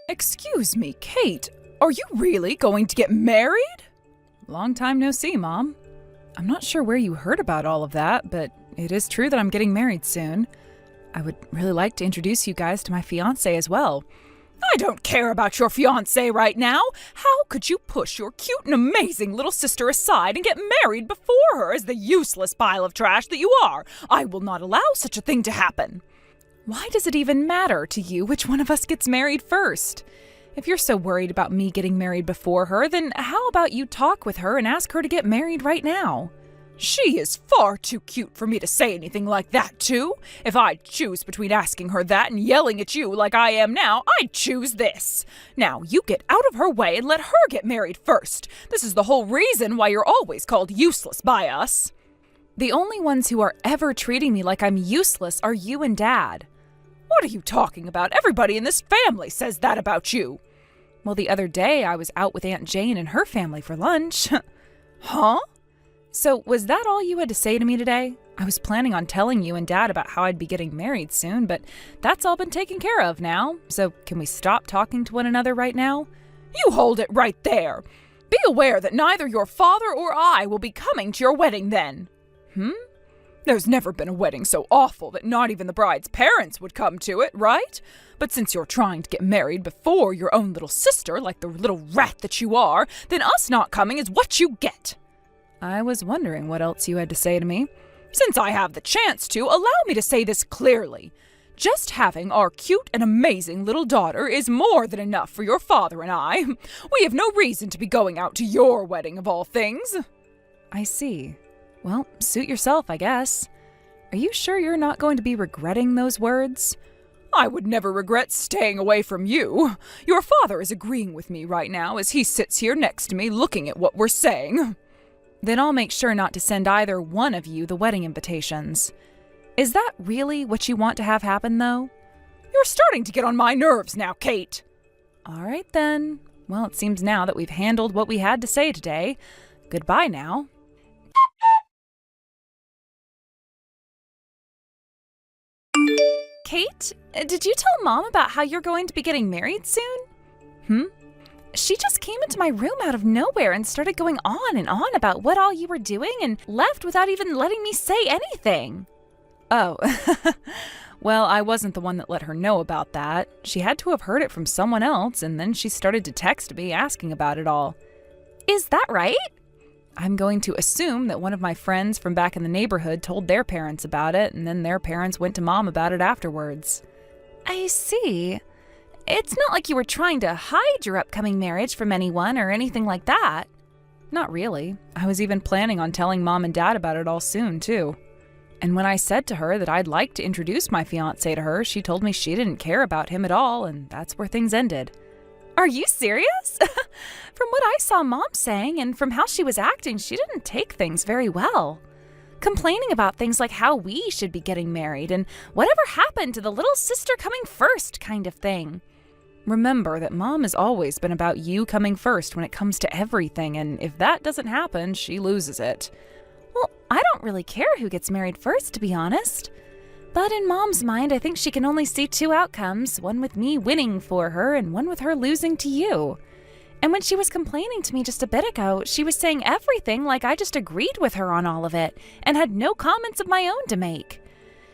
Excuse me, Kate, are you really going to get married? Long time no see, Mom. I'm not sure where you heard about all of that, but it is true that I'm getting married soon. I would really like to introduce you guys to my fiancé as well. I don't care about your fiancé right now. How could you push your cute and amazing little sister aside and get married before her as the useless pile of trash that you are? I will not allow such a thing to happen. Why does it even matter to you which one of us gets married first? If you're so worried about me getting married before her, then how about you talk with her and ask her to get married right now? She is far too cute for me to say anything like that to. If I'd choose between asking her that and yelling at you like I am now, I'd choose this. Now, you get out of her way and let her get married first. This is the whole reason why you're always called useless by us. The only ones who are ever treating me like I'm useless are you and Dad. What are you talking about? Everybody in this family says that about you. Well, the other day I was out with Aunt Jane and her family for lunch. Huh? So, was that all you had to say to me today? I was planning on telling you and Dad about how I'd be getting married soon, but that's all been taken care of now. So, can we stop talking to one another right now? You hold it right there. Be aware that neither your father or I will be coming to your wedding then. There's never been a wedding so awful that not even the bride's parents would come to it, right? But since you're trying to get married before your own little sister, like the little rat that you are, then us not coming is what you get. I was wondering what else you had to say to me. Since I have the chance to, allow me to say this clearly. Just having our cute and amazing little daughter is more than enough for your father and I. We have no reason to be going out to your wedding of all things. I see. Well, suit yourself, I guess. Are you sure you're not going to be regretting those words? I would never regret staying away from you. Your father is agreeing with me right now as he sits here next to me looking at what we're saying. Then I'll make sure not to send either one of you the wedding invitations. Is that really what you want to have happen, though? You're starting to get on my nerves now, Kate. All right, then. Well, it seems now that we've handled what we had to say today. Goodbye now. Kate, did you tell Mom about how you're going to be getting married soon? She just came into my room out of nowhere and started going on and on about what all you were doing and left without even letting me say anything. Oh, well, I wasn't the one that let her know about that. She had to have heard it from someone else, and then she started to text me asking about it all. Is that right? I'm going to assume that one of my friends from back in the neighborhood told their parents about it, and then their parents went to Mom about it afterwards. I see. It's not like you were trying to hide your upcoming marriage from anyone or anything like that. Not really. I was even planning on telling Mom and Dad about it all soon, too. And when I said to her that I'd like to introduce my fiancé to her, she told me she didn't care about him at all, and that's where things ended. Are you serious? From what I saw Mom saying and from how she was acting, she didn't take things very well. Complaining about things like how we should be getting married and whatever happened to the little sister coming first kind of thing. Remember that Mom has always been about you coming first when it comes to everything, and if that doesn't happen, she loses it. Well, I don't really care who gets married first, to be honest. But in Mom's mind, I think she can only see two outcomes, one with me winning for her and one with her losing to you. And when she was complaining to me just a bit ago, she was saying everything like I just agreed with her on all of it and had no comments of my own to make.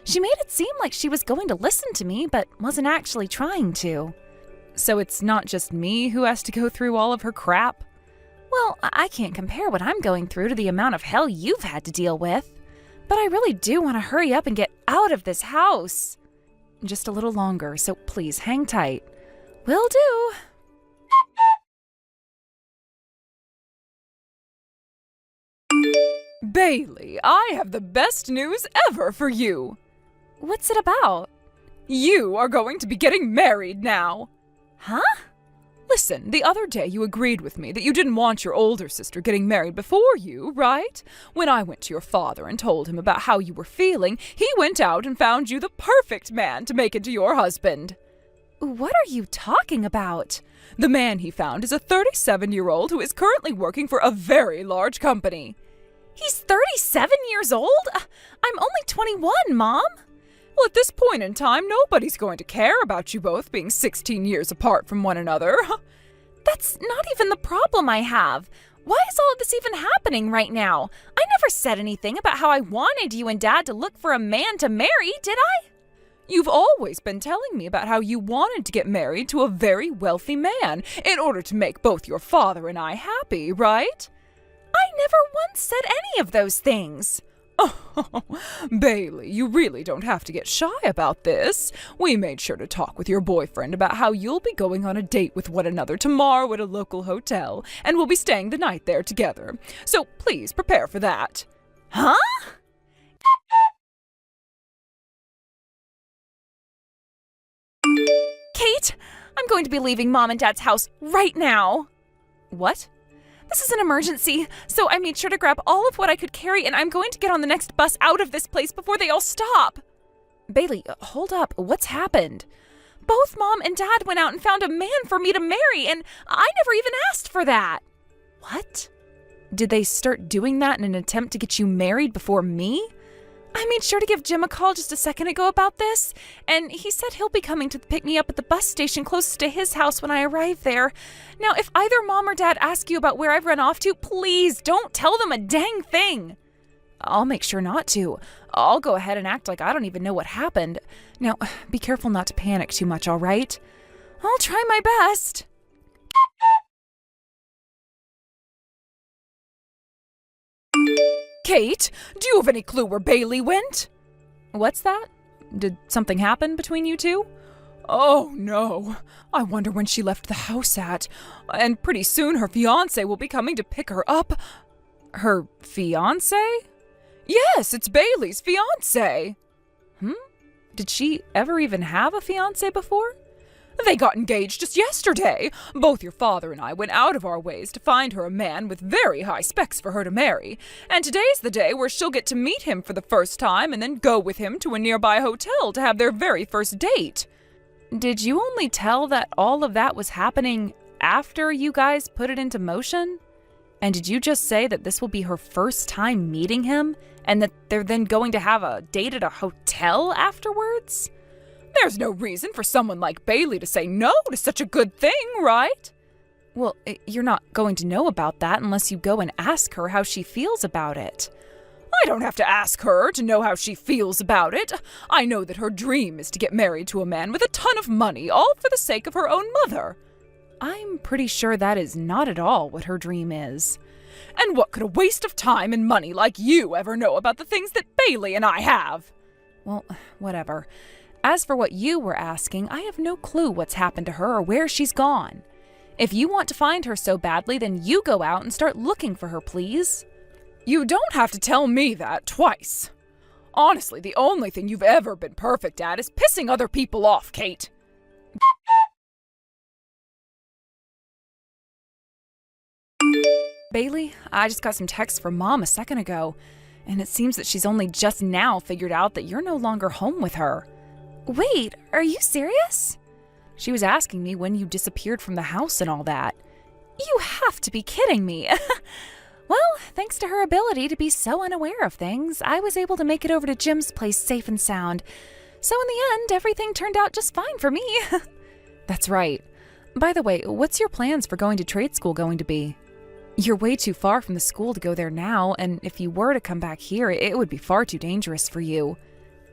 She made it seem like she was going to listen to me, but wasn't actually trying to. So it's not just me who has to go through all of her crap? Well, I can't compare what I'm going through to the amount of hell you've had to deal with. But I really do want to hurry up and get out of this house. Just a little longer, so please hang tight. Will do. Bailey, I have the best news ever for you. What's it about? You are going to be getting married now. Huh? Listen, the other day you agreed with me that you didn't want your older sister getting married before you, right? When I went to your father and told him about how you were feeling, he went out and found you the perfect man to make into your husband. What are you talking about? The man he found is a 37-year-old who is currently working for a very large company. He's 37 years old? I'm only 21, Mom. Well, at this point in time, nobody's going to care about you both being 16 years apart from one another. That's not even the problem I have. Why is all of this even happening right now? I never said anything about how I wanted you and Dad to look for a man to marry, did I? You've always been telling me about how you wanted to get married to a very wealthy man in order to make both your father and I happy, right? I never once said any of those things. Oh, Bailey, you really don't have to get shy about this. We made sure to talk with your boyfriend about how you'll be going on a date with one another tomorrow at a local hotel, and we'll be staying the night there together. So please prepare for that. Huh? Kate, I'm going to be leaving Mom and Dad's house right now. What? This is an emergency, so I made sure to grab all of what I could carry, and I'm going to get on the next bus out of this place before they all stop. Bailey, hold up. What's happened? Both Mom and Dad went out and found a man for me to marry, and I never even asked for that. What? Did they start doing that in an attempt to get you married before me? I made sure to give Jim a call just a second ago about this, and he said he'll be coming to pick me up at the bus station closest to his house when I arrive there. Now, if either Mom or Dad ask you about where I've run off to, please don't tell them a dang thing. I'll make sure not to. I'll go ahead and act like I don't even know what happened. Now, be careful not to panic too much, all right? I'll try my best. Kate, do you have any clue where Bailey went? What's that? Did something happen between you two? Oh, no. I wonder when she left the house at. And pretty soon her fiancé will be coming to pick her up. Her fiancé? Yes, it's Bailey's fiancé. Did she ever even have a fiancé before? They got engaged just yesterday. Both your father and I went out of our ways to find her a man with very high specs for her to marry. And today's the day where she'll get to meet him for the first time and then go with him to a nearby hotel to have their very first date. Did you only tell that all of that was happening after you guys put it into motion? And did you just say that this will be her first time meeting him and that they're then going to have a date at a hotel afterwards? There's no reason for someone like Bailey to say no to such a good thing, right? Well, you're not going to know about that unless you go and ask her how she feels about it. I don't have to ask her to know how she feels about it. I know that her dream is to get married to a man with a ton of money, all for the sake of her own mother. I'm pretty sure that is not at all what her dream is. And what could a waste of time and money like you ever know about the things that Bailey and I have? Well, whatever. As for what you were asking, I have no clue what's happened to her or where she's gone. If you want to find her so badly, then you go out and start looking for her, please. You don't have to tell me that twice. Honestly, the only thing you've ever been perfect at is pissing other people off, Kate. Bailey, I just got some texts from Mom a second ago, and it seems that she's only just now figured out that you're no longer home with her. Wait, are you serious? She was asking me when you disappeared from the house and all that. You have to be kidding me. Well, thanks to her ability to be so unaware of things, I was able to make it over to Jim's place safe and sound. So in the end, everything turned out just fine for me. That's right. By the way, what's your plans for going to trade school going to be? You're way too far from the school to go there now, and if you were to come back here, it would be far too dangerous for you.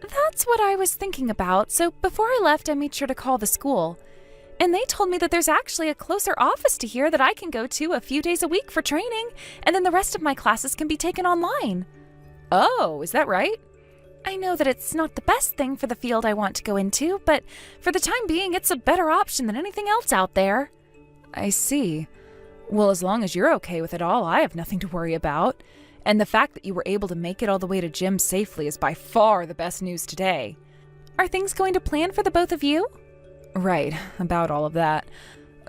That's what I was thinking about, so before I left, I made sure to call the school. And they told me that there's actually a closer office to here that I can go to a few days a week for training, and then the rest of my classes can be taken online. Oh, is that right? I know that it's not the best thing for the field I want to go into, but for the time being, it's a better option than anything else out there. I see. Well, as long as you're okay with it all, I have nothing to worry about. And the fact that you were able to make it all the way to gym safely is by far the best news today. Are things going to plan for the both of you? Right, about all of that.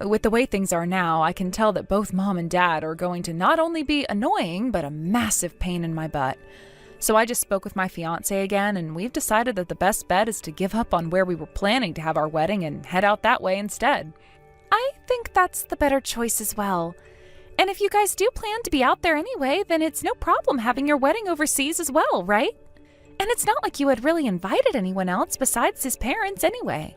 With the way things are now, I can tell that both Mom and Dad are going to not only be annoying, but a massive pain in my butt. So I just spoke with my fiancé again, and we've decided that the best bet is to give up on where we were planning to have our wedding and head out that way instead. I think that's the better choice as well. And if you guys do plan to be out there anyway, then it's no problem having your wedding overseas as well, right? And it's not like you had really invited anyone else besides his parents anyway.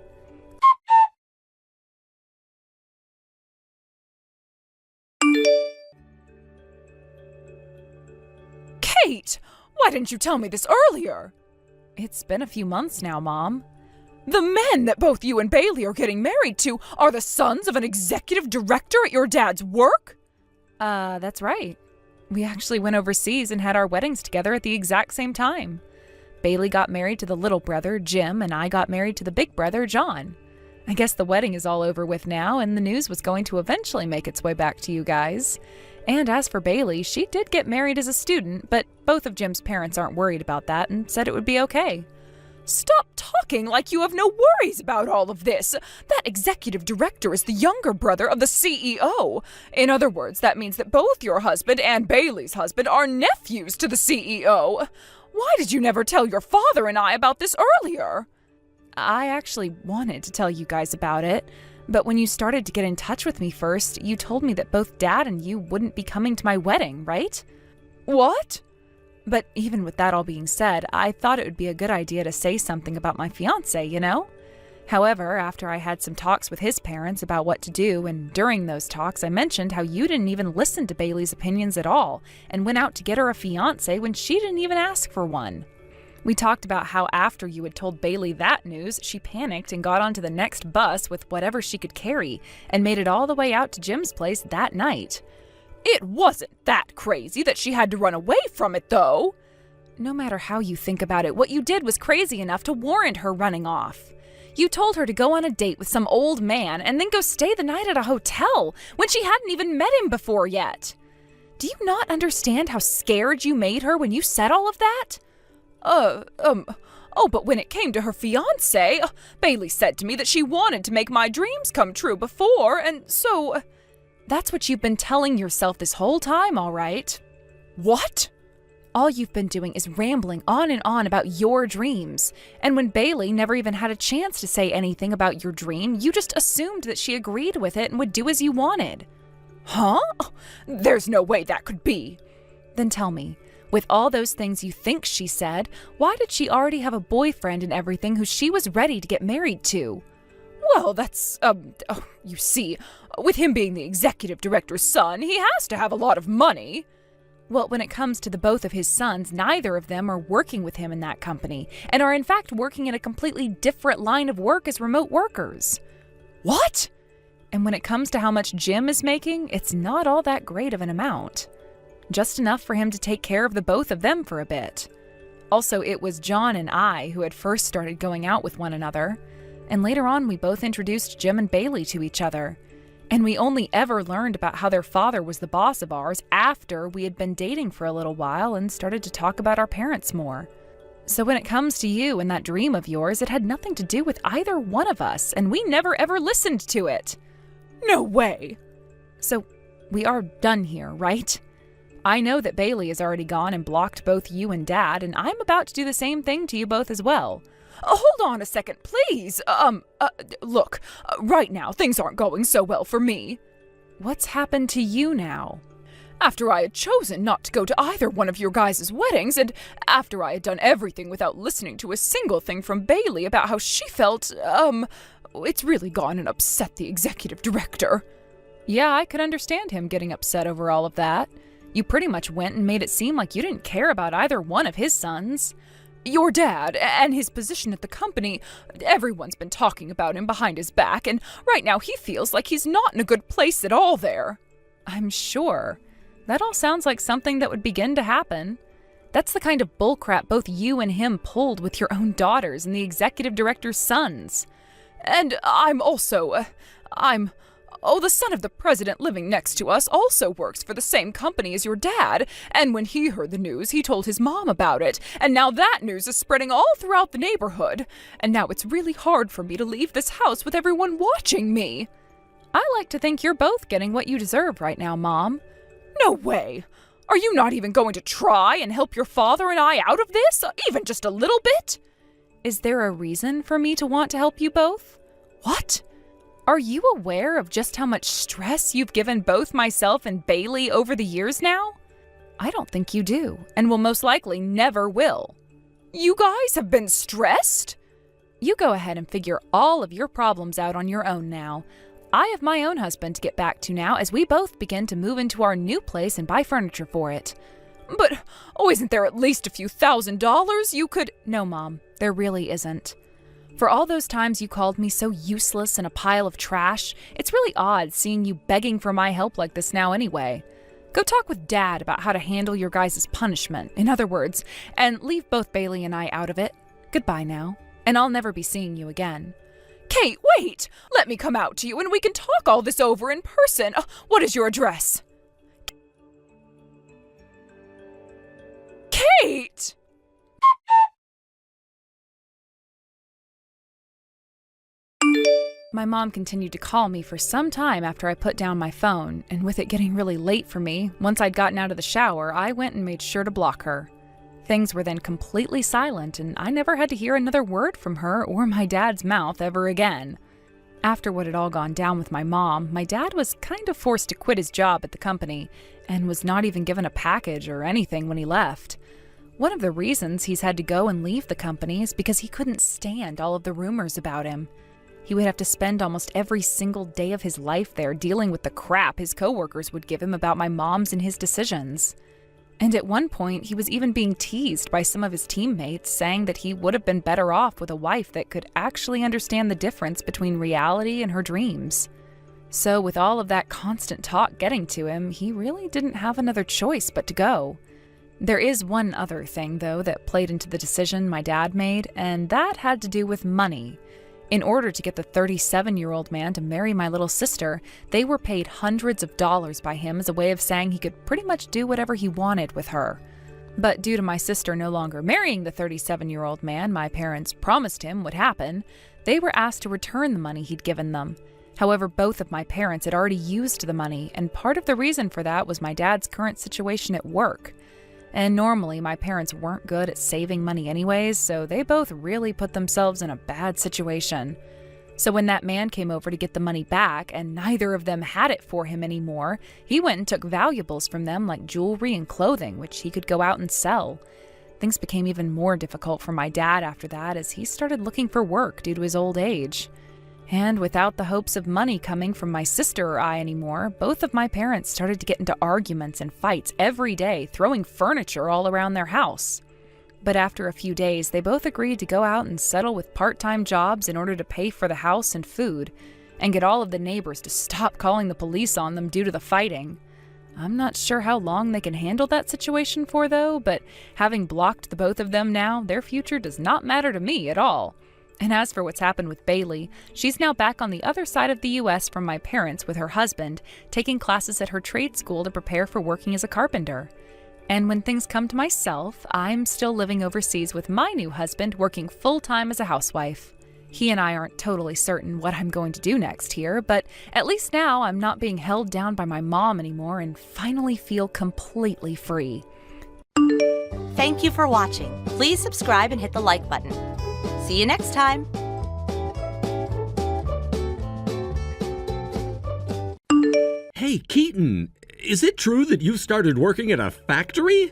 Kate, why didn't you tell me this earlier? It's been a few months now, Mom. The men that both you and Bailey are getting married to are the sons of an executive director at your dad's work? That's right. We actually went overseas and had our weddings together at the exact same time. Bailey got married to the little brother, Jim, and I got married to the big brother, John. I guess the wedding is all over with now, and the news was going to eventually make its way back to you guys. And as for Bailey, she did get married as a student, but both of Jim's parents aren't worried about that and said it would be okay. Stop talking like you have no worries about all of this. That executive director is the younger brother of the CEO. In other words, that means that both your husband and Bailey's husband are nephews to the CEO. Why did you never tell your father and I about this earlier? I actually wanted to tell you guys about it, but when you started to get in touch with me first, you told me that both Dad and you wouldn't be coming to my wedding, right? What? But even with that all being said, I thought it would be a good idea to say something about my fiancé, you know? However, after I had some talks with his parents about what to do, and during those talks I mentioned how you didn't even listen to Bailey's opinions at all, and went out to get her a fiancé when she didn't even ask for one. We talked about how after you had told Bailey that news, she panicked and got onto the next bus with whatever she could carry, and made it all the way out to Jim's place that night. It wasn't that crazy that she had to run away from it, though. No matter how you think about it, what you did was crazy enough to warrant her running off. You told her to go on a date with some old man and then go stay the night at a hotel when she hadn't even met him before yet. Do you not understand how scared you made her when you said all of that? Oh, but when it came to her fiancé, Bailey said to me that she wanted to make my dreams come true before, and so... That's what you've been telling yourself this whole time, all right? What? All you've been doing is rambling on and on about your dreams. And when Bailey never even had a chance to say anything about your dream, you just assumed that she agreed with it and would do as you wanted. Huh? There's no way that could be. Then tell me, with all those things you think she said, why did she already have a boyfriend and everything who she was ready to get married to? Well, that's, you see, with him being the executive director's son, he has to have a lot of money. Well, when it comes to the both of his sons, neither of them are working with him in that company, and are in fact working in a completely different line of work as remote workers. What? And when it comes to how much Jim is making, it's not all that great of an amount. Just enough for him to take care of the both of them for a bit. Also, it was John and I who had first started going out with one another. And later on, we both introduced Jim and Bailey to each other. And we only ever learned about how their father was the boss of ours after we had been dating for a little while and started to talk about our parents more. So when it comes to you and that dream of yours, it had nothing to do with either one of us, and we never ever listened to it. No way. So we are done here, right? I know that Bailey has already gone and blocked both you and Dad, and I'm about to do the same thing to you both as well. Hold on a second, please. Look, right now, things aren't going so well for me. What's happened to you now? After I had chosen not to go to either one of your guys' weddings, and after I had done everything without listening to a single thing from Bailey about how she felt, it's really gone and upset the executive director. Yeah, I could understand him getting upset over all of that. You pretty much went and made it seem like you didn't care about either one of his sons. Your dad and his position at the company, everyone's been talking about him behind his back, and right now he feels like he's not in a good place at all there. I'm sure. That all sounds like something that would begin to happen. That's the kind of bullcrap both you and him pulled with your own daughters and the executive director's sons. And the son of the president living next to us also works for the same company as your dad, and when he heard the news, he told his mom about it, and now that news is spreading all throughout the neighborhood, and now it's really hard for me to leave this house with everyone watching me. I like to think you're both getting what you deserve right now, Mom. No way! Are you not even going to try and help your father and I out of this, even just a little bit? Is there a reason for me to want to help you both? What? Are you aware of just how much stress you've given both myself and Bailey over the years now? I don't think you do, and will most likely never will. You guys have been stressed? You go ahead and figure all of your problems out on your own now. I have my own husband to get back to now as we both begin to move into our new place and buy furniture for it. But, isn't there at least a few $1,000s you could— No, Mom, there really isn't. For all those times you called me so useless and a pile of trash, it's really odd seeing you begging for my help like this now anyway. Go talk with Dad about how to handle your guys' punishment, in other words, and leave both Bailey and I out of it. Goodbye now, and I'll never be seeing you again. Kate, wait! Let me come out to you and we can talk all this over in person. What is your address? Kate! My mom continued to call me for some time after I put down my phone, and with it getting really late for me, once I'd gotten out of the shower, I went and made sure to block her. Things were then completely silent, and I never had to hear another word from her or my dad's mouth ever again. After what had all gone down with my mom, my dad was kind of forced to quit his job at the company, and was not even given a package or anything when he left. One of the reasons he's had to go and leave the company is because he couldn't stand all of the rumors about him. He would have to spend almost every single day of his life there dealing with the crap his coworkers would give him about my mom's and his decisions. And at one point, he was even being teased by some of his teammates, saying that he would have been better off with a wife that could actually understand the difference between reality and her dreams. So with all of that constant talk getting to him, he really didn't have another choice but to go. There is one other thing, though, that played into the decision my dad made, and that had to do with money. In order to get the 37-year-old man to marry my little sister, they were paid hundreds of dollars by him as a way of saying he could pretty much do whatever he wanted with her. But due to my sister no longer marrying the 37-year-old man my parents promised him would happen, they were asked to return the money he'd given them. However, both of my parents had already used the money, and part of the reason for that was my dad's current situation at work. And normally, my parents weren't good at saving money anyways, so they both really put themselves in a bad situation. So when that man came over to get the money back, and neither of them had it for him anymore, he went and took valuables from them like jewelry and clothing, which he could go out and sell. Things became even more difficult for my dad after that, as he started looking for work due to his old age. And without the hopes of money coming from my sister or I anymore, both of my parents started to get into arguments and fights every day, throwing furniture all around their house. But after a few days, they both agreed to go out and settle with part-time jobs in order to pay for the house and food, and get all of the neighbors to stop calling the police on them due to the fighting. I'm not sure how long they can handle that situation for, though, but having blocked the both of them now, their future does not matter to me at all. And as for what's happened with Bailey, she's now back on the other side of the U.S. from my parents with her husband, taking classes at her trade school to prepare for working as a carpenter. And when things come to myself, I'm still living overseas with my new husband, working full-time as a housewife. He and I aren't totally certain what I'm going to do next here, but at least now I'm not being held down by my mom anymore and finally feel completely free. Thank you for watching. Please subscribe and hit the like button. See you next time. Hey, Keaton, is it true that you started working at a factory?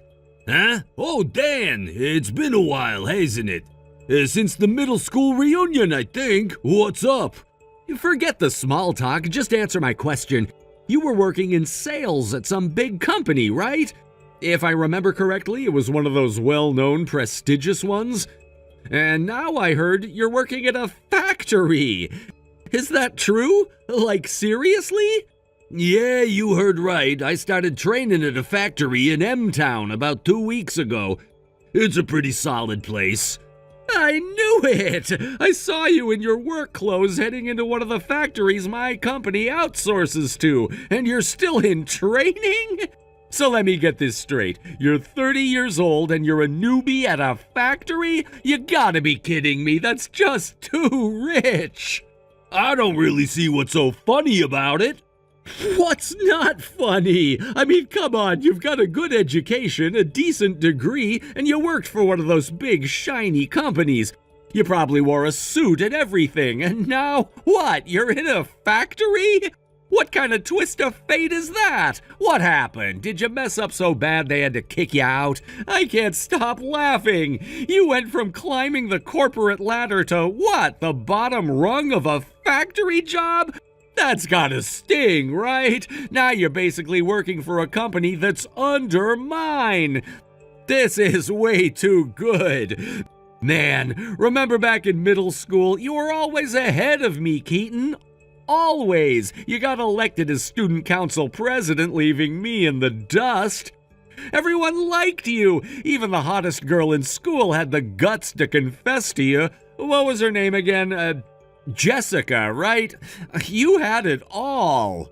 Huh? Oh, Dan, it's been a while, hasn't it? Since the middle school reunion, I think. What's up? Forget the small talk, just answer my question. You were working in sales at some big company, right? If I remember correctly, it was one of those well-known, prestigious ones. And now I heard you're working at a factory. Is that true? Like, seriously? Yeah, you heard right. I started training at a factory in M-Town about 2 weeks ago. It's a pretty solid place. I knew it! I saw you in your work clothes heading into one of the factories my company outsources to, and you're still in training? So let me get this straight. You're 30 years old and you're a newbie at a factory? You gotta be kidding me. That's just too rich. I don't really see what's so funny about it. What's not funny? I mean, come on, you've got a good education, a decent degree, and you worked for one of those big, shiny companies. You probably wore a suit and everything, and now, what, you're in a factory? What kind of twist of fate is that? What happened? Did you mess up so bad they had to kick you out? I can't stop laughing. You went from climbing the corporate ladder to what? The bottom rung of a factory job? That's gotta sting, right? Now you're basically working for a company that's under mine. This is way too good. Man, remember back in middle school, you were always ahead of me, Keaton. Always. You got elected as student council president, leaving me in the dust. Everyone liked you. Even the hottest girl in school had the guts to confess to you. What was her name again? Jessica, right? You had it all.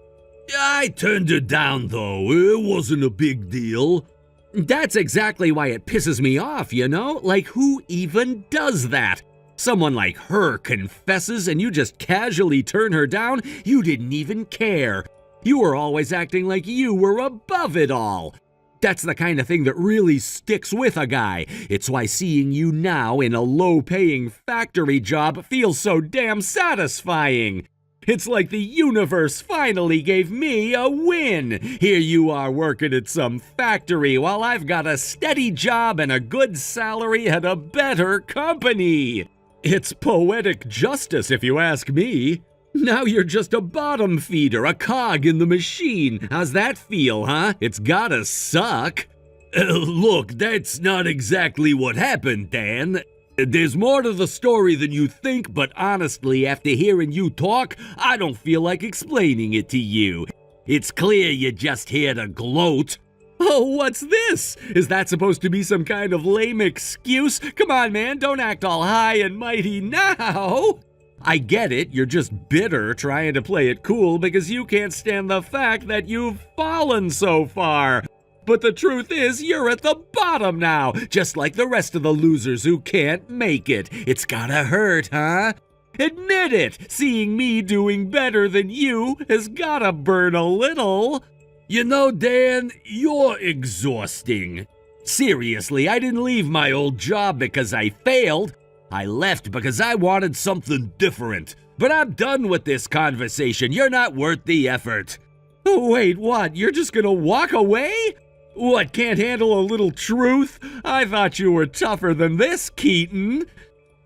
I turned her down, though. It wasn't a big deal. That's exactly why it pisses me off, you know? Like, who even does that? Someone like her confesses and you just casually turn her down? You didn't even care. You were always acting like you were above it all. That's the kind of thing that really sticks with a guy. It's why seeing you now in a low-paying factory job feels so damn satisfying. It's like the universe finally gave me a win. Here you are working at some factory while I've got a steady job and a good salary at a better company. It's poetic justice if you ask me. Now you're just a bottom feeder, a cog in the machine. How's that feel, huh? It's gotta suck. Look, that's not exactly what happened, Dan. There's more to the story than you think, but honestly, after hearing you talk, I don't feel like explaining it to you. It's clear you're just here to gloat. Oh, what's this? Is that supposed to be some kind of lame excuse? Come on, man, don't act all high and mighty now. I get it, you're just bitter trying to play it cool because you can't stand the fact that you've fallen so far. But the truth is, you're at the bottom now, just like the rest of the losers who can't make it. It's gotta hurt, huh? Admit it, seeing me doing better than you has gotta burn a little. You know, Dan, you're exhausting. Seriously, I didn't leave my old job because I failed. I left because I wanted something different. But I'm done with this conversation. You're not worth the effort. Wait, what? You're just gonna walk away? What, can't handle a little truth? I thought you were tougher than this, Keaton.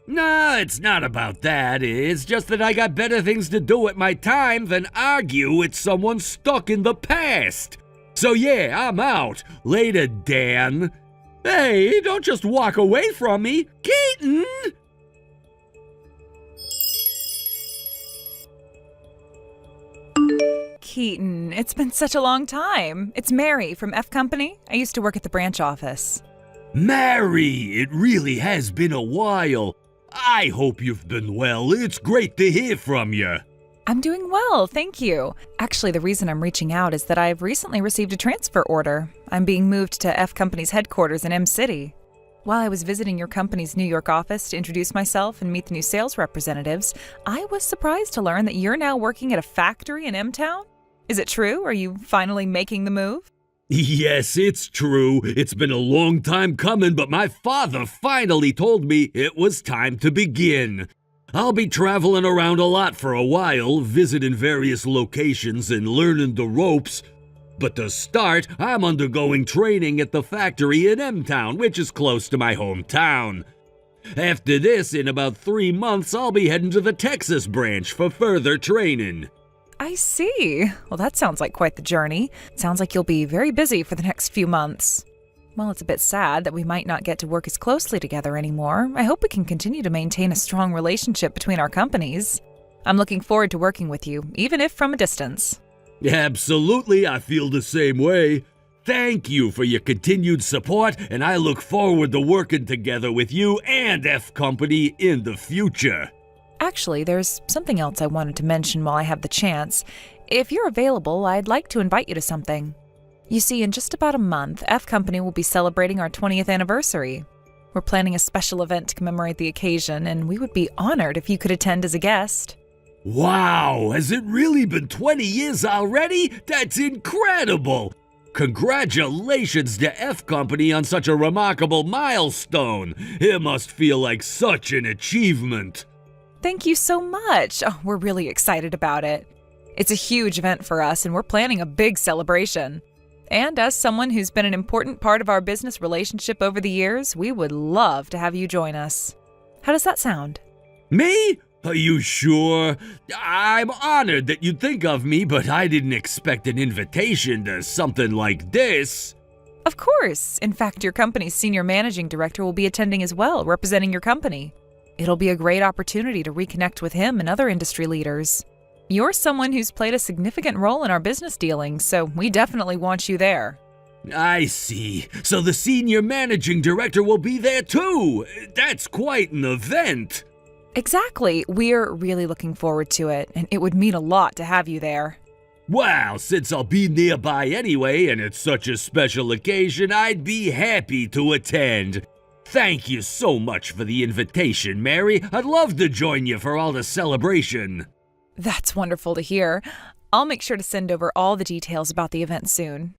Nah, it's not about that. It's just that I got better things to do with my time than argue with someone stuck in the past. So yeah, I'm out. Later, Dan. Hey, don't just walk away from me. Keaton! Keaton, it's been such a long time. It's Mary from F Company. I used to work at the branch office. Mary, it really has been a while. I hope you've been well. It's great to hear from you. I'm doing well, thank you. Actually, the reason I'm reaching out is that I've recently received a transfer order. I'm being moved to F Company's headquarters in M City. While I was visiting your company's New York office to introduce myself and meet the new sales representatives, I was surprised to learn that you're now working at a factory in M-Town. Is it true? Are you finally making the move? Yes, it's true. It's been a long time coming, but my father finally told me it was time to begin. I'll be traveling around a lot for a while, visiting various locations and learning the ropes. But to start, I'm undergoing training at the factory in M-Town, which is close to my hometown. After this, in about 3 months, I'll be heading to the Texas branch for further training. I see. Well, that sounds like quite the journey. Sounds like you'll be very busy for the next few months. Well, it's a bit sad that we might not get to work as closely together anymore. I hope we can continue to maintain a strong relationship between our companies. I'm looking forward to working with you, even if from a distance. Absolutely, I feel the same way. Thank you for your continued support, and I look forward to working together with you and F Company in the future. Actually, there's something else I wanted to mention while I have the chance. If you're available, I'd like to invite you to something. You see, in just about a month, F Company will be celebrating our 20th anniversary. We're planning a special event to commemorate the occasion, and we would be honored if you could attend as a guest. Wow, has it really been 20 years already? That's incredible! Congratulations to F Company on such a remarkable milestone. It must feel like such an achievement. Thank you so much. Oh, we're really excited about it. It's a huge event for us, and we're planning a big celebration. And as someone who's been an important part of our business relationship over the years, we would love to have you join us. How does that sound? Me? Are you sure? I'm honored that you think of me, but I didn't expect an invitation to something like this. Of course. In fact, your company's senior managing director will be attending as well, representing your company. It'll be a great opportunity to reconnect with him and other industry leaders. You're someone who's played a significant role in our business dealings, so we definitely want you there. I see. So the senior managing director will be there too. That's quite an event. Exactly. We're really looking forward to it, and it would mean a lot to have you there. Wow, since I'll be nearby anyway and it's such a special occasion, I'd be happy to attend. Thank you so much for the invitation, Mary. I'd love to join you for all the celebration. That's wonderful to hear. I'll make sure to send over all the details about the event soon.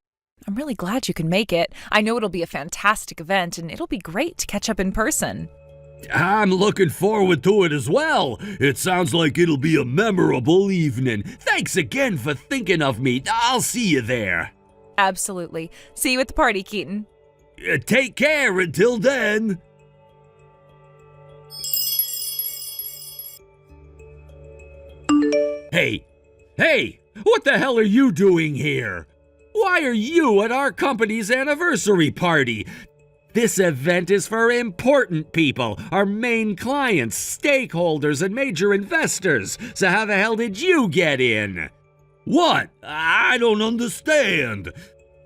I'm really glad you can make it. I know it'll be a fantastic event, and it'll be great to catch up in person. I'm looking forward to it as well. It sounds like it'll be a memorable evening. Thanks again for thinking of me. I'll see you there. Absolutely. See you at the party, Keaton. Take care until then. Hey, what the hell are you doing here? Why are you at our company's anniversary party? This event is for important people, our main clients, stakeholders, and major investors. So how the hell did you get in? What? I don't understand.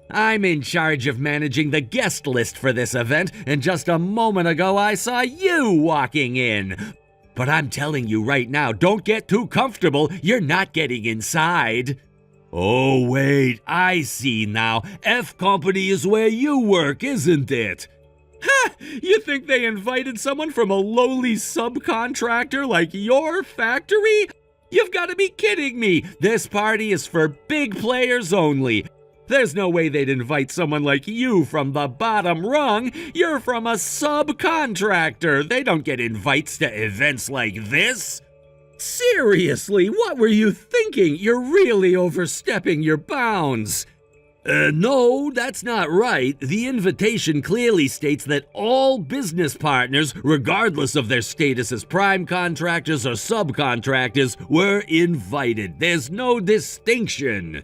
I'm in charge of managing the guest list for this event, and just a moment ago I saw you walking in. But I'm telling you right now, don't get too comfortable. You're not getting inside. Oh, wait, I see now. F Company is where you work, isn't it? Ha! You think they invited someone from a lowly subcontractor like your factory? You've got to be kidding me. This party is for big players only. There's no way they'd invite someone like you from the bottom rung. You're from a subcontractor. They don't get invites to events like this. Seriously, what were you thinking? You're really overstepping your bounds. No, that's not right. The invitation clearly states that all business partners, regardless of their status as prime contractors or subcontractors, were invited. There's no distinction.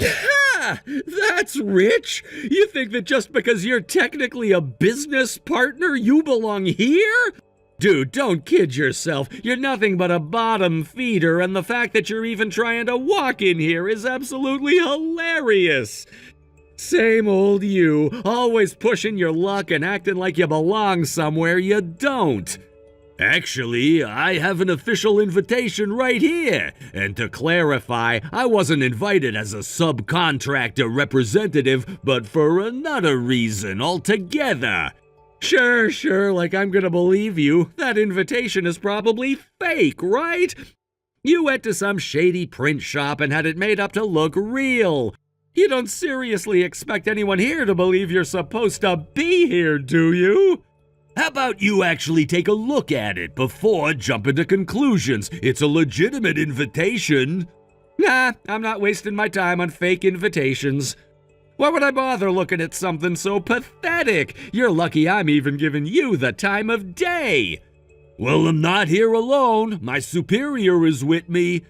Ha! That's rich. You think that just because you're technically a business partner, you belong here? Dude, don't kid yourself. You're nothing but a bottom feeder, and the fact that you're even trying to walk in here is absolutely hilarious. Same old you, always pushing your luck and acting like you belong somewhere you don't. Actually, I have an official invitation right here. And to clarify, I wasn't invited as a subcontractor representative, but for another reason altogether. Sure, like I'm gonna believe you. That invitation is probably fake, right? You went to some shady print shop and had it made up to look real. You don't seriously expect anyone here to believe you're supposed to be here, do you? How about you actually take a look at it before jumping to conclusions? It's a legitimate invitation. Nah, I'm not wasting my time on fake invitations. Why would I bother looking at something so pathetic? You're lucky I'm even giving you the time of day. Well, I'm not here alone. My superior is with me.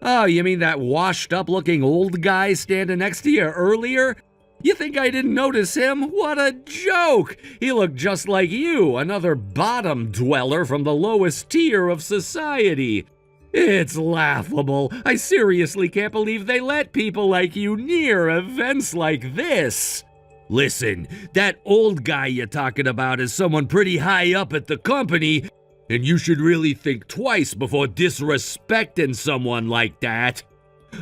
Oh, you mean that washed-up-looking old guy standing next to you earlier? You think I didn't notice him? What a joke! He looked just like you, another bottom dweller from the lowest tier of society. It's laughable. I seriously can't believe they let people like you near events like this. Listen, that old guy you're talking about is someone pretty high up at the company, and you should really think twice before disrespecting someone like that.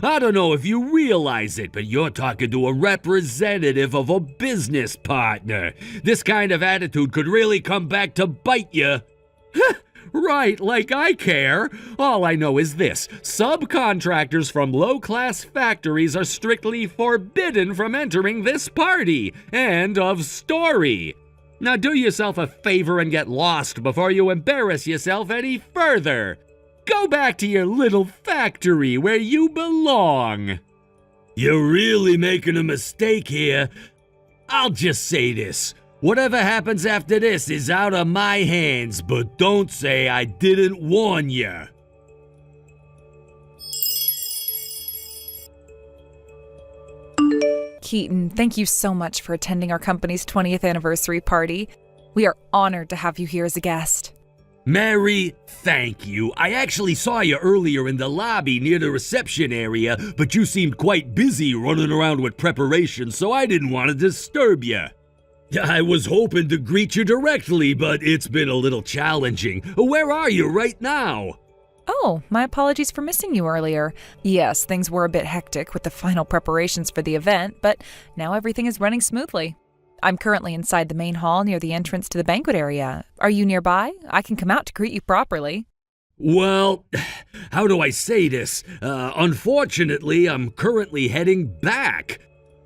I don't know if you realize it, but you're talking to a representative of a business partner. This kind of attitude could really come back to bite you. Right, like I care. All I know is this. Subcontractors from low-class factories are strictly forbidden from entering this party. End of story. Now do yourself a favor and get lost before you embarrass yourself any further. Go back to your little factory where you belong. You're really making a mistake here. I'll just say this. Whatever happens after this is out of my hands, but don't say I didn't warn you. Keaton, thank you so much for attending our company's 20th anniversary party. We are honored to have you here as a guest. Mary, thank you. I actually saw you earlier in the lobby near the reception area, but you seemed quite busy running around with preparations, so I didn't want to disturb you. I was hoping to greet you directly, but it's been a little challenging. Where are you right now? Oh, my apologies for missing you earlier. Yes, things were a bit hectic with the final preparations for the event, but now everything is running smoothly. I'm currently inside the main hall near the entrance to the banquet area. Are you nearby? I can come out to greet you properly. Well, how do I say this? Unfortunately, I'm currently heading back.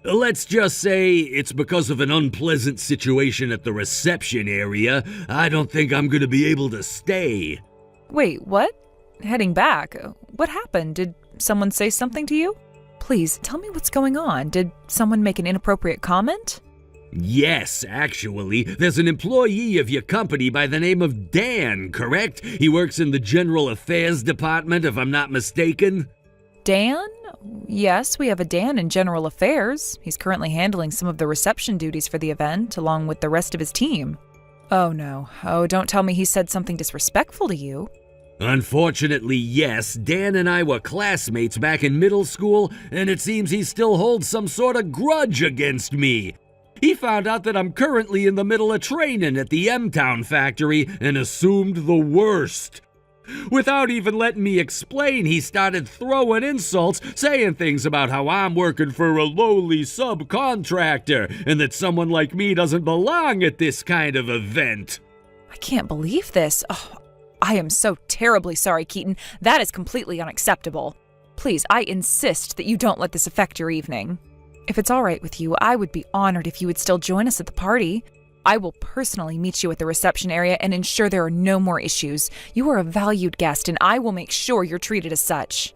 Let's just say it's because of an unpleasant situation at the reception area. I don't think I'm going to be able to stay. Wait, what? Heading back? What happened? Did someone say something to you? Please, tell me what's going on. Did someone make an inappropriate comment? Yes, actually. There's an employee of your company by the name of Dan, correct? He works in the General Affairs Department, if I'm not mistaken. Dan? Yes, we have a Dan in General Affairs. He's currently handling some of the reception duties for the event, along with the rest of his team. Oh no. Oh, don't tell me he said something disrespectful to you. Unfortunately, yes. Dan and I were classmates back in middle school, and it seems he still holds some sort of grudge against me. He found out that I'm currently in the middle of training at the M-Town factory and assumed the worst. Without even letting me explain, he started throwing insults, saying things about how I'm working for a lowly subcontractor and that someone like me doesn't belong at this kind of event. I can't believe this. Oh, I am so terribly sorry, Keaton. That is completely unacceptable. Please, I insist that you don't let this affect your evening. If it's all right with you, I would be honored if you would still join us at the party. I will personally meet you at the reception area and ensure there are no more issues. You are a valued guest, and I will make sure you're treated as such.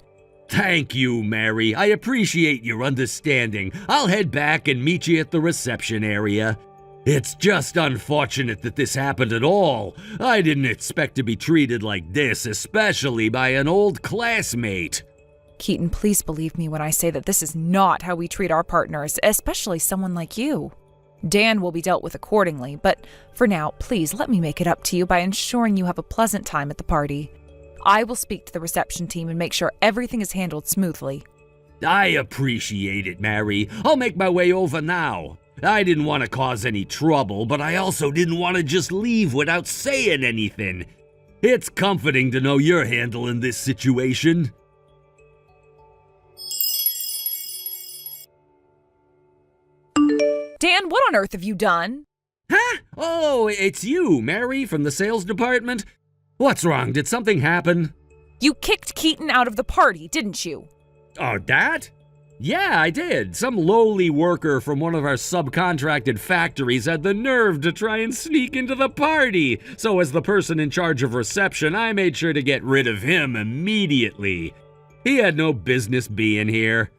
Thank you, Mary. I appreciate your understanding. I'll head back and meet you at the reception area. It's just unfortunate that this happened at all. I didn't expect to be treated like this, especially by an old classmate. Keaton, please believe me when I say that this is not how we treat our partners, especially someone like you. Dan will be dealt with accordingly, but for now, please let me make it up to you by ensuring you have a pleasant time at the party. I will speak to the reception team and make sure everything is handled smoothly. I appreciate it, Mary. I'll make my way over now. I didn't want to cause any trouble, but I also didn't want to just leave without saying anything. It's comforting to know you're handling this situation. Dan, what on earth have you done? Huh? Oh, it's you, Mary, from the sales department? What's wrong? Did something happen? You kicked Keaton out of the party, didn't you? Oh, that? Yeah, I did. Some lowly worker from one of our subcontracted factories had the nerve to try and sneak into the party. So as the person in charge of reception, I made sure to get rid of him immediately. He had no business being here.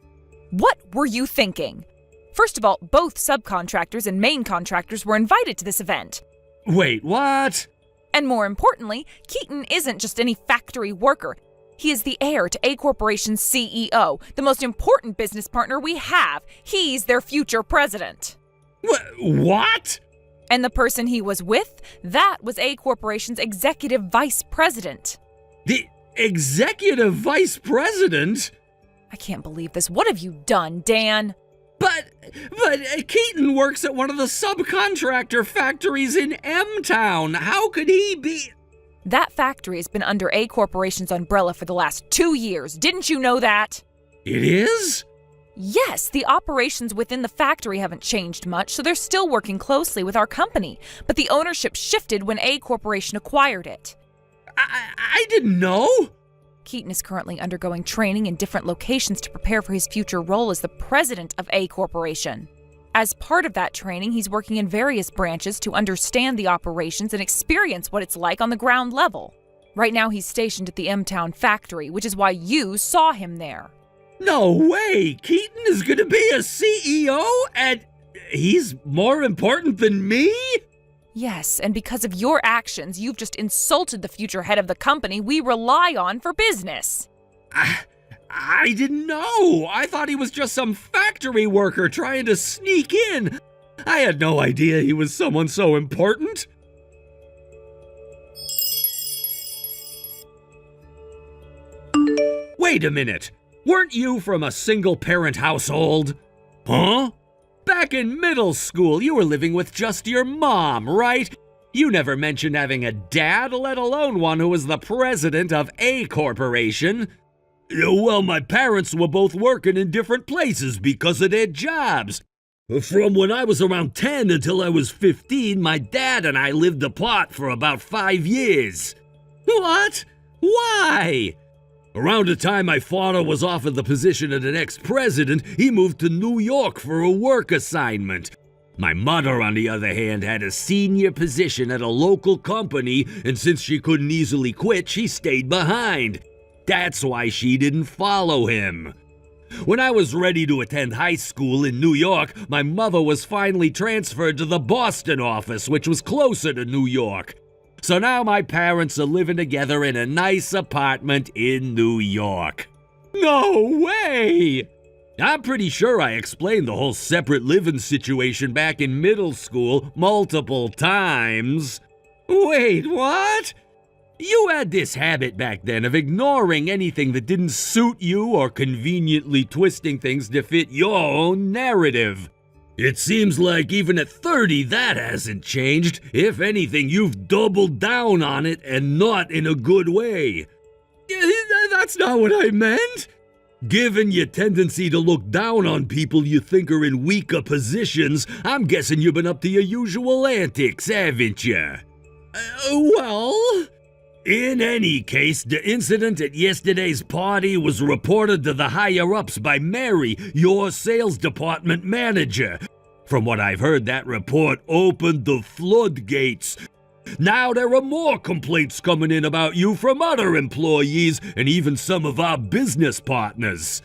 What were you thinking? First of all, both subcontractors and main contractors were invited to this event. Wait, what? And more importantly, Keaton isn't just any factory worker. He is the heir to A Corporation's CEO, the most important business partner we have. He's their future president. What? And the person he was with, that was A Corporation's executive vice president. The executive vice president? I can't believe this. What have you done, Dan? But Keaton works at one of the subcontractor factories in M-Town. How could he be? That factory has been under A Corporation's umbrella for the last 2 years. Didn't you know that? It is? Yes, the operations within the factory haven't changed much, so they're still working closely with our company. But the ownership shifted when A Corporation acquired it. I didn't know. Keaton is currently undergoing training in different locations to prepare for his future role as the president of A Corporation. As part of that training, he's working in various branches to understand the operations and experience what it's like on the ground level. Right now he's stationed at the M-Town factory, which is why you saw him there. No way! Keaton is gonna be a CEO and he's more important than me? Yes, and because of your actions, you've just insulted the future head of the company we rely on for business. I didn't know. I thought he was just some factory worker trying to sneak in. I had no idea he was someone so important. Wait a minute. Weren't you from a single-parent household? Huh? Back in middle school, you were living with just your mom, right? You never mentioned having a dad, let alone one who was the president of a corporation. Well, my parents were both working in different places because of their jobs. From when I was around 10 until I was 15, my dad and I lived apart for about 5 years. What? Why? Around the time my father was offered the position of the next president, he moved to New York for a work assignment. My mother, on the other hand, had a senior position at a local company, and since she couldn't easily quit, she stayed behind. That's why she didn't follow him. When I was ready to attend high school in New York, my mother was finally transferred to the Boston office, which was closer to New York. So now my parents are living together in a nice apartment in New York. No way! I'm pretty sure I explained the whole separate living situation back in middle school multiple times. Wait, what? You had this habit back then of ignoring anything that didn't suit you or conveniently twisting things to fit your own narrative. It seems like even at 30 that hasn't changed. If anything, you've doubled down on it and not in a good way. That's not what I meant. Given your tendency to look down on people you think are in weaker positions, I'm guessing you've been up to your usual antics, haven't you? Well... In any case, the incident at yesterday's party was reported to the higher-ups by Mary, your sales department manager. From what I've heard, that report opened the floodgates. Now there are more complaints coming in about you from other employees and even some of our business partners.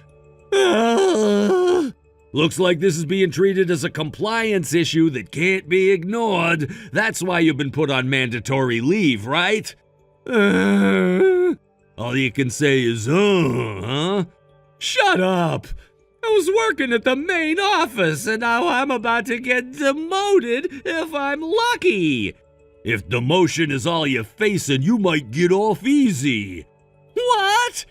Looks like this is being treated as a compliance issue that can't be ignored. That's why you've been put on mandatory leave, right? All you can say is, huh? Shut up! I was working at the main office, and now I'm about to get demoted if I'm lucky. If demotion is all you're facing, you might get off easy. What?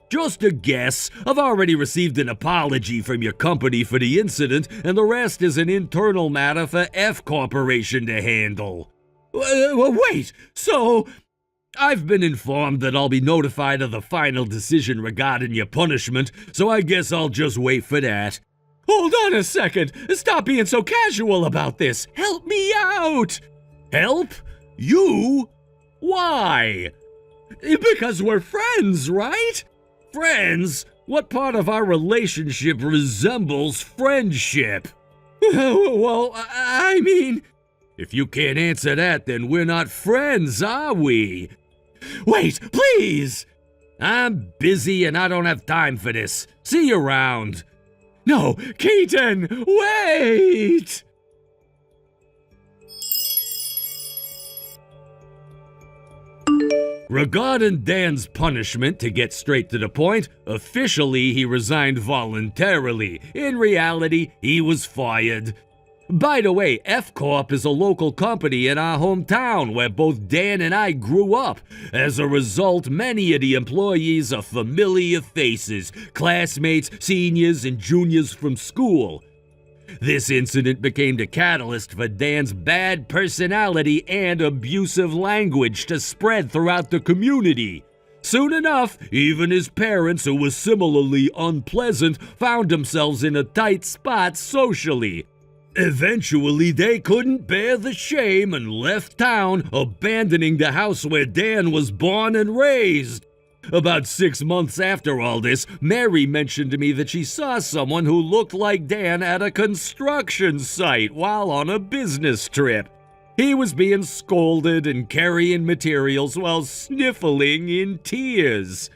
Just a guess. I've already received an apology from your company for the incident, and the rest is an internal matter for F Corporation to handle. Wait, so... I've been informed that I'll be notified of the final decision regarding your punishment, so I guess I'll just wait for that. Hold on a second. Stop being so casual about this. Help me out. Help? You? Why? Because we're friends, right? Friends? What part of our relationship resembles friendship? Well, I mean... If you can't answer that, then we're not friends, are we? Wait, please! I'm busy and I don't have time for this. See you around. No, Keaton, wait! Regarding Dan's punishment, to get straight to the point, officially he resigned voluntarily. In reality, he was fired. By the way, F Corp is a local company in our hometown where both Dan and I grew up. As a result, many of the employees are familiar faces, classmates, seniors, and juniors from school. This incident became the catalyst for Dan's bad personality and abusive language to spread throughout the community. Soon enough, even his parents, who were similarly unpleasant, found themselves in a tight spot socially. Eventually, they couldn't bear the shame and left town, abandoning the house where Dan was born and raised. About 6 months after all this, Mary mentioned to me that she saw someone who looked like Dan at a construction site while on a business trip. He was being scolded and carrying materials while sniffling in tears.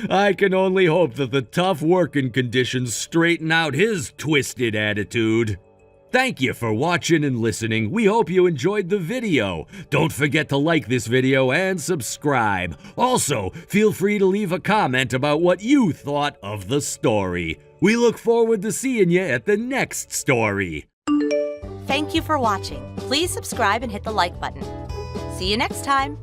I can only hope that the tough working conditions straighten out his twisted attitude. Thank you for watching and listening. We hope you enjoyed the video. Don't forget to like this video and subscribe. Also, feel free to leave a comment about what you thought of the story. We look forward to seeing you at the next story. Thank you for watching. Please subscribe and hit the like button. See you next time.